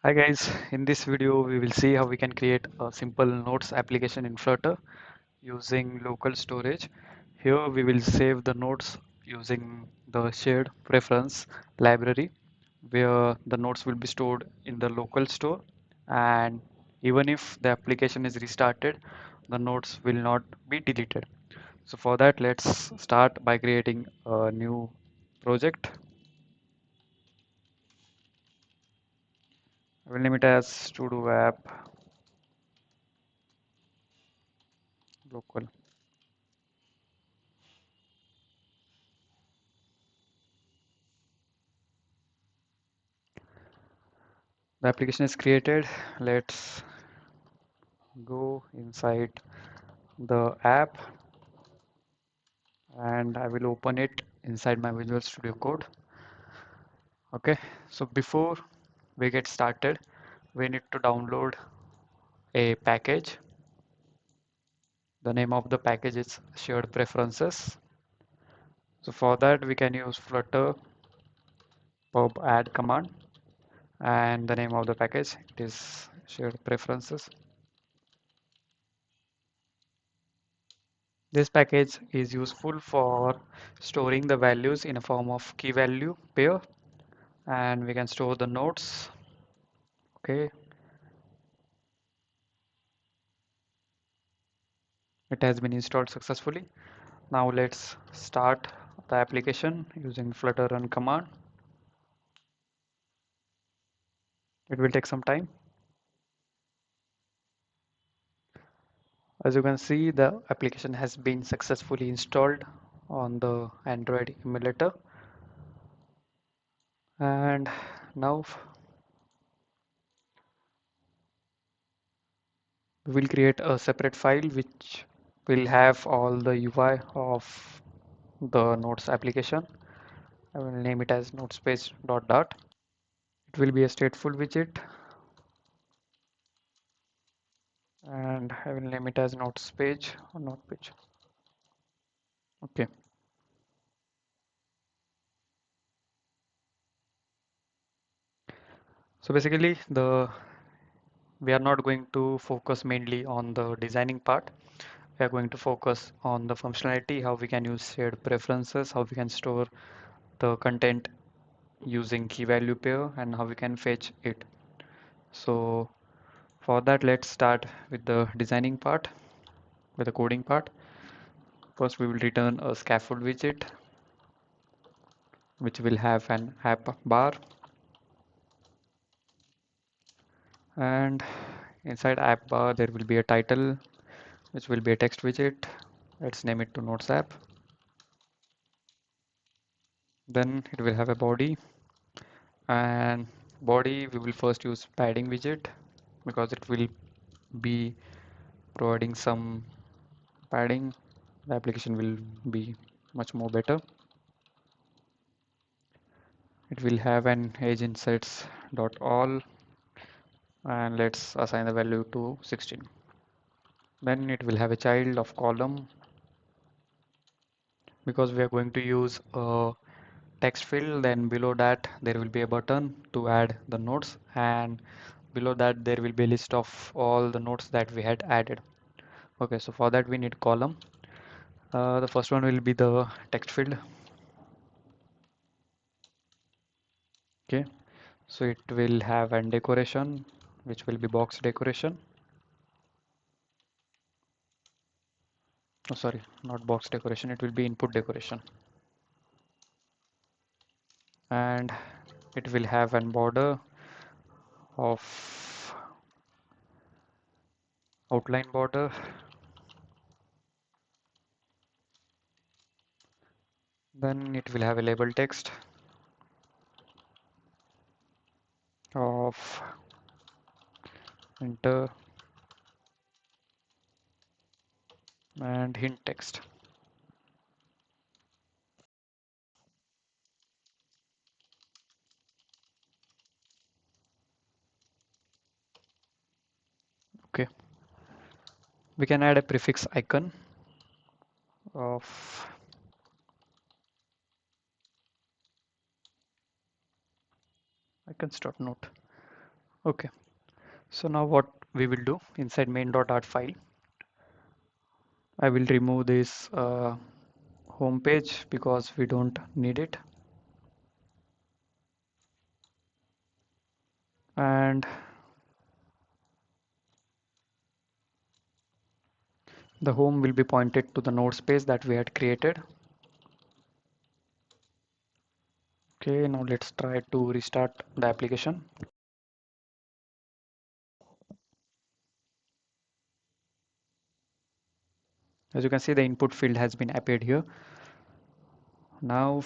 Hi guys, in this video we will see how we can create a simple notes application in Flutter using local storage. Here we will save the notes using the shared preference library where the notes will be stored in the local store, and even if the application is restarted, the notes will not be deleted. So for that, let's start by creating a new project. I will name it as to do app local. The application is created. Let's go inside the app and I will open it inside my Visual Studio Code. Okay, so before we get started, we need to download a package. The name of the package is shared preferences. So for that, we can use Flutter pub add command, and the name of the package it is shared preferences. This package is useful for storing the values in a form of key value pair, and we can store the notes. Okay, it has been installed successfully. Now let's start the application using flutter run command. It will take some time. As you can see, the application has been successfully installed on the Android emulator, and now we will create a separate file which will have all the UI of the notes application. I will name it as notespage dot dart. It will be a stateful widget, and I will name it as notes page or note page. Okay. So basically, we are not going to focus mainly on the designing part. We are going to focus on the functionality, how we can use shared preferences, how we can store the content using key value pair, and how we can fetch it. So for that, let's start with the designing part, with the coding part. First, we will return a scaffold widget, which will have an app bar, and inside app bar there will be a title, which will be a text widget. Let's name it to Notes app. Then it will have a body, and body we will first use padding widget because it will be providing some padding. The application will be much more better. It will have an age insights dot all, and let's assign the value to 16. Then it will have a child of column because we are going to use a text field. Then below that there will be a button to add the notes, and below that there will be a list of all the notes that we had added. Okay, so for that we need column. The first one will be the text field. Okay, so it will have an decoration which will be box decoration. Oh, sorry, not box decoration, it will be input decoration. And it will have an border of outline border. Then it will have a label text of enter and hint text. Okay, we can add a prefix icon of icons dot note. Okay, so now what we will do inside main.art file, I will remove this home page because we don't need it, and the home will be pointed to the node space that we had created. Okay, now let's try to restart the application. As you can see, the input field has been appeared here. Now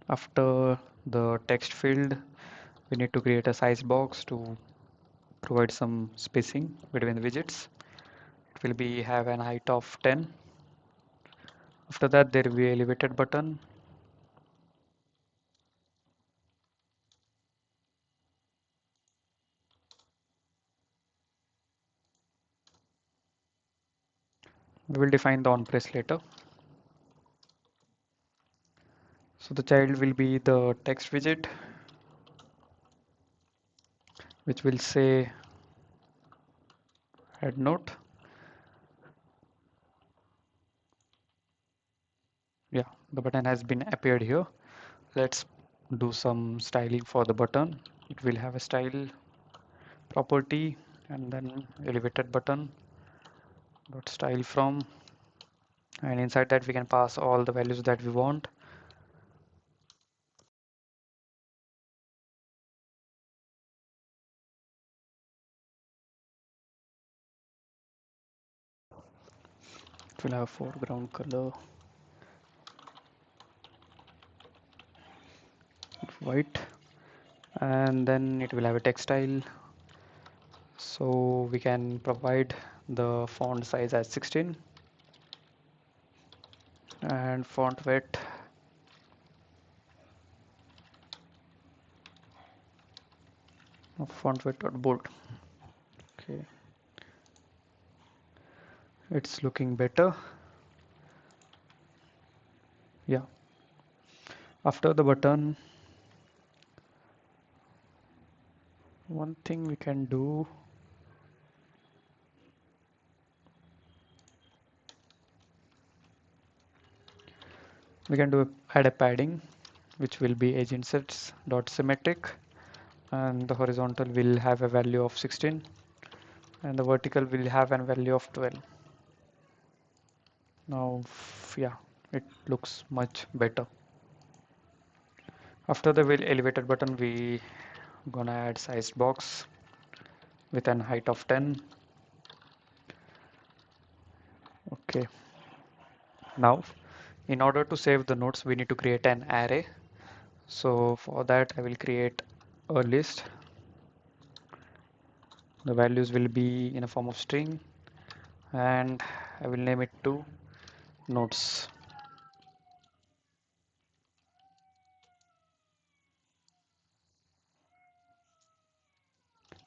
after the text field, we need to create a size box to provide some spacing between the widgets. It will be have an height of 10. After that, there will be elevated button. We will define the on press later. So the child will be the text widget, which will say head note. Yeah, the button has been appeared here. Let's do some styling for the button. It will have a style property and then elevated button dot style from, and inside that we can pass all the values that we want. It will have foreground color white, and then it will have a text style, so we can provide the font size as 16 and font weight bold. Okay, it's looking better. Yeah, after the button, one thing we can do, we can do add a padding, which will be edge insets dot symmetric, and the horizontal will have a value of 16 and the vertical will have a value of 12. Now yeah, it looks much better. After the wheel elevated button, we gonna add size box with an height of 10. Okay, now in order to save the nodes, we need to create an array. So for that I will create a list. The values will be in a form of string and I will name it to nodes.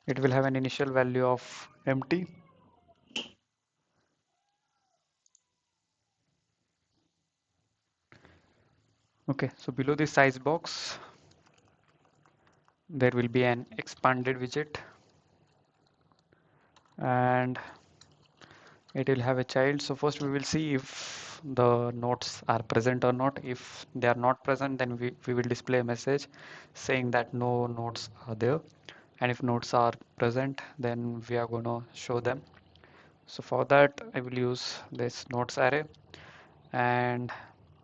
It will have an initial value of empty. Okay, so below the size box there will be an expanded widget and it will have a child. So first we will see if the nodes are present or not. If they are not present, then we will display a message saying that no nodes are there, and if nodes are present, then we are going to show them. So for that I will use this nodes array and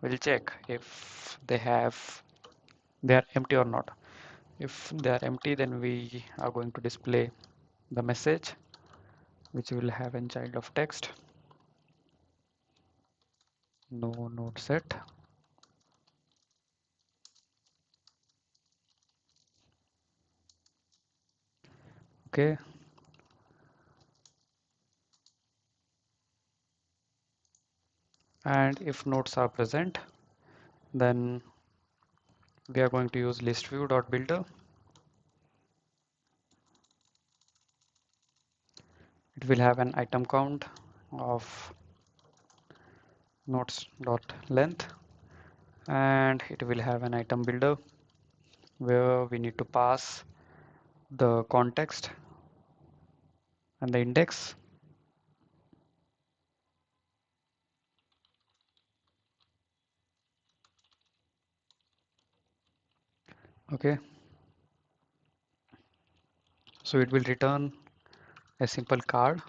we'll check if they are empty or not. If they are empty, then we are going to display the message which will have a child of text, no node set. Okay, and if nodes are present, then we are going to use list view dot builder. It will have an item count of nodes dot length and it will have an item builder where we need to pass the context and the index. Okay, so it will return a simple card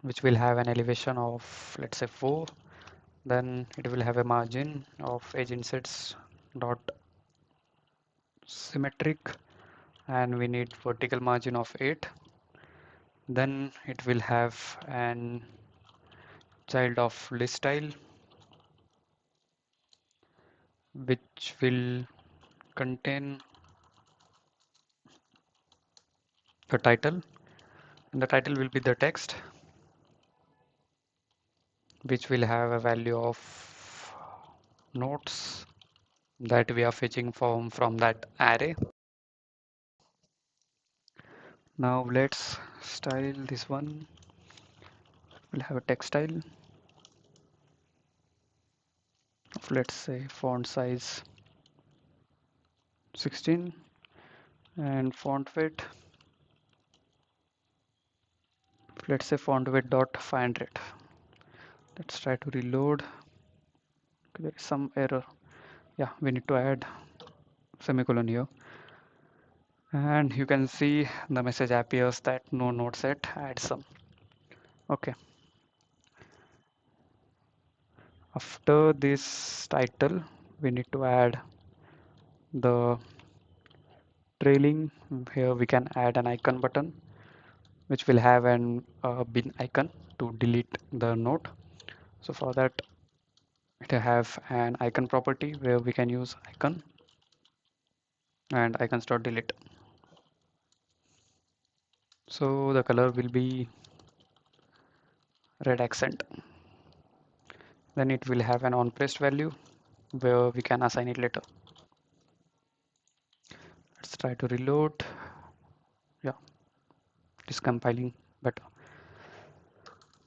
which will have an elevation of, let's say, 4. Then it will have a margin of edge insets dot symmetric, and we need vertical margin of 8. Then it will have an child of list style which will contain the title, and the title will be the text which will have a value of notes that we are fetching from that array. Now let's style this one. We'll have a text style of, let's say, font size 16 and font weight, let's say font weight dot 500. Let's try to reload. There is some error. Yeah, we need to add semicolon here, and you can see the message appears that no node set, add some. Okay, after this title we need to add the trailing. Here we can add an icon button which will have an bin icon to delete the node. So for that, it have an icon property where we can use icon and icons.delete. So the color will be red accent. Then it will have an onPressed value where we can assign it later. Let's try to reload. Yeah, it is compiling better.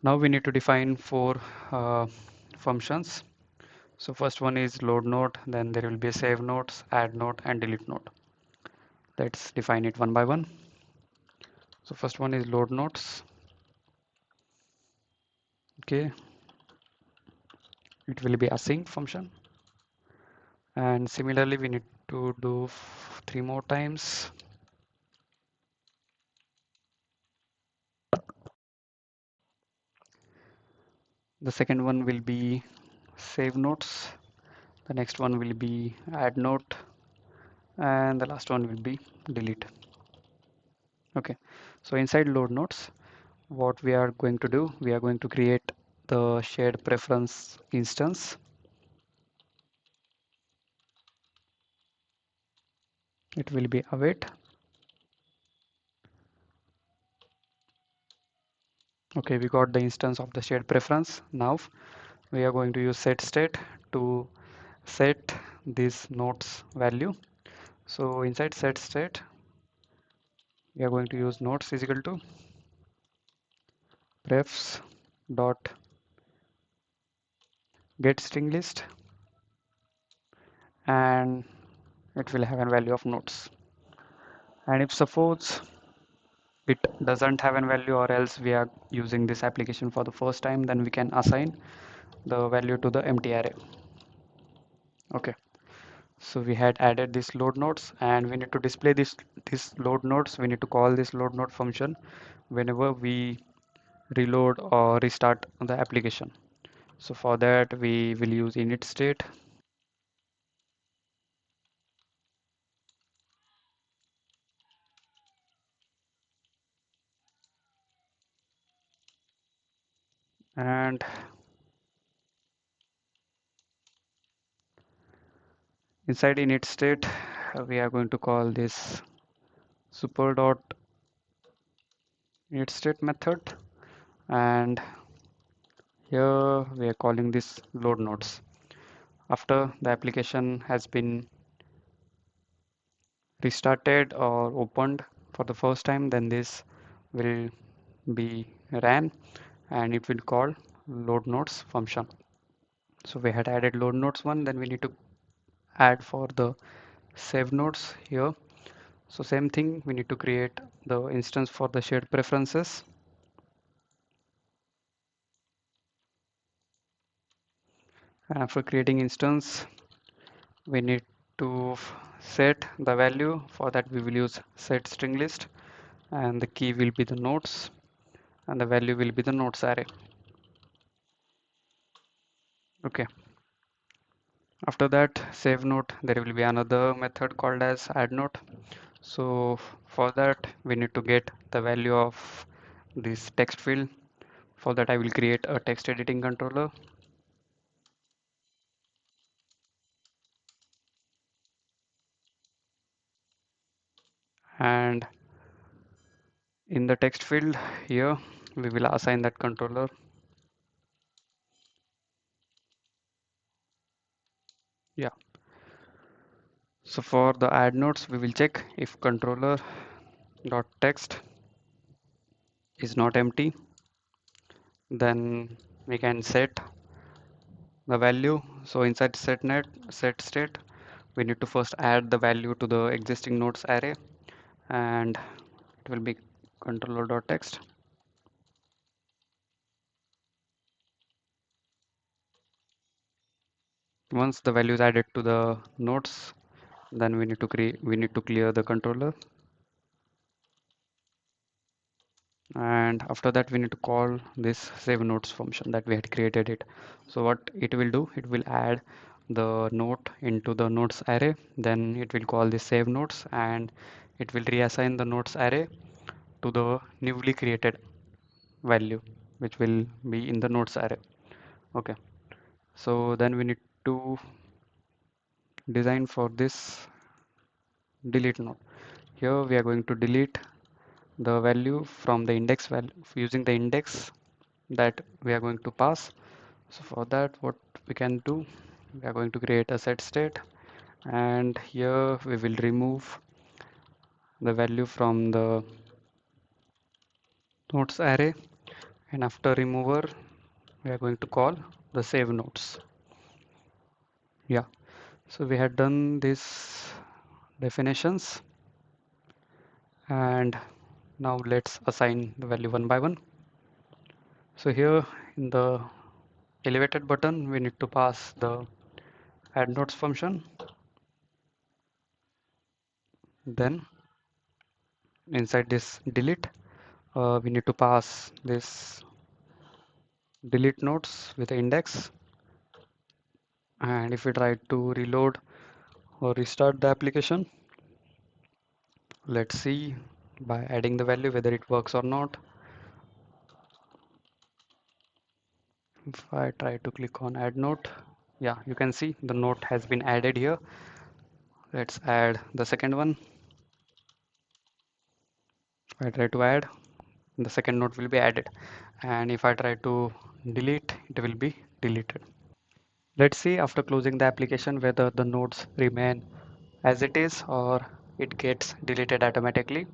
Now we need to define 4 functions. So first one is load node, then there will be a save nodes, add node, and delete node. Let's define it one by one. So first one is load nodes. Okay, it will be async function, and similarly we need to do 3 more times. The second one will be save nodes, the next one will be add node, and the last one will be delete. Okay, so inside load nodes, what we are going to do, we are going to create the shared preference instance. It will be await. Okay, we got the instance of the shared preference. Now we are going to use set state to set this nodes value. So inside set state, we are going to use nodes is equal to prefs dot get string list, and it will have a value of nodes. And if suppose it doesn't have a value, or else we are using this application for the first time, then we can assign the value to the empty array. Okay, so we had added this load nodes, and we need to display this load nodes. We need to call this load node function whenever we reload or restart the application. So for that we will use init state, and inside init state we are going to call this super dot init state method, and here we are calling this load nodes. After the application has been restarted or opened for the first time, then this will be ran and it will call load nodes function. So we had added load nodes one, then we need to add for the save nodes here. So same thing, we need to create the instance for the shared preferences. And after creating instance, we need to set the value. For that we will use set string list, and the key will be the nodes, and the value will be the nodes array. Okay. After that save node, there will be another method called as add node. So for that we need to get the value of this text field. For that I will create a text editing controller, and in the text field here we will assign that controller. Yeah. So for the add nodes we will check if controller dot text is not empty, then we can set the value. So inside set state, we need to first add the value to the existing nodes array, and it will be controller.text. Once the value is added to the nodes, then we need to clear the controller, and after that we need to call this save nodes function that we had created it. So what it will do, it will add the node into the nodes array, then it will call the save nodes, and it will reassign the nodes array to the newly created value which will be in the nodes array. Okay, so then we need to design for this delete node. Here we are going to delete the value from the index value using the index that we are going to pass. So for that what we can do, we are going to create a set state, and here we will remove the value from the nodes array, and after remover we are going to call the save nodes. Yeah, so we had done these definitions, and now let's assign the value one by one. So here in the elevated button we need to pass the add nodes function, then inside this delete we need to pass this delete nodes with the index, and if we try to reload or restart the application, let's see by adding the value whether it works or not. If I try to click on add node, yeah, you can see the node has been added here. Let's add the second one. If I try to add, the second node will be added, and if I try to delete, it will be deleted. Let's see after closing the application whether the nodes remain as it is or it gets deleted automatically.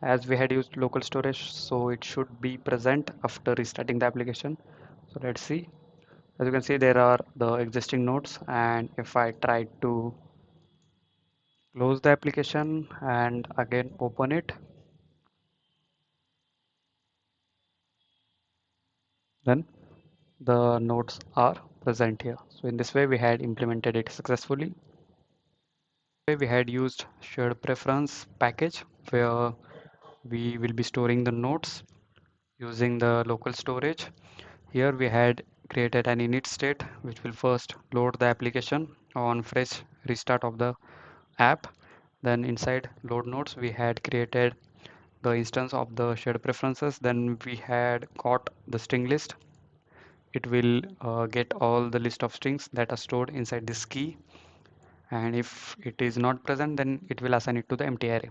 As we had used local storage, so it should be present after restarting the application. So let's see. As you can see, there are the existing nodes, and if I try to close the application and again open it, then the nodes are present here. So in this way we had implemented it successfully. We had used shared preference package where we will be storing the nodes using the local storage. Here we had created an init state which will first load the application on fresh restart of the app. Then inside load nodes we had created the instance of the shared preferences. Then we had got the string list. It will get all the list of strings that are stored inside this key, and if it is not present then it will assign it to the empty array.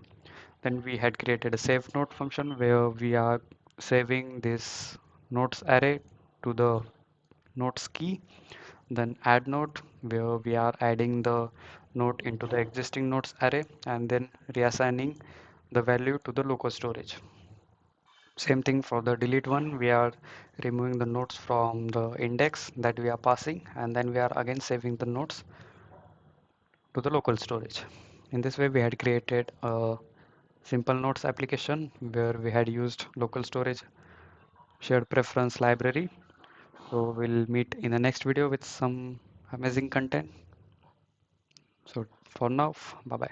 Then we had created a save node function where we are saving this nodes array to the nodes key. Then add node where we are adding the node into the existing nodes array, and then reassigning the value to the local storage. Same thing for the delete one, we are removing the nodes from the index that we are passing, and then we are again saving the nodes to the local storage. In this way we had created a simple notes application where we had used local storage shared preference library. So we'll meet in the next video with some amazing content. So for now, bye bye.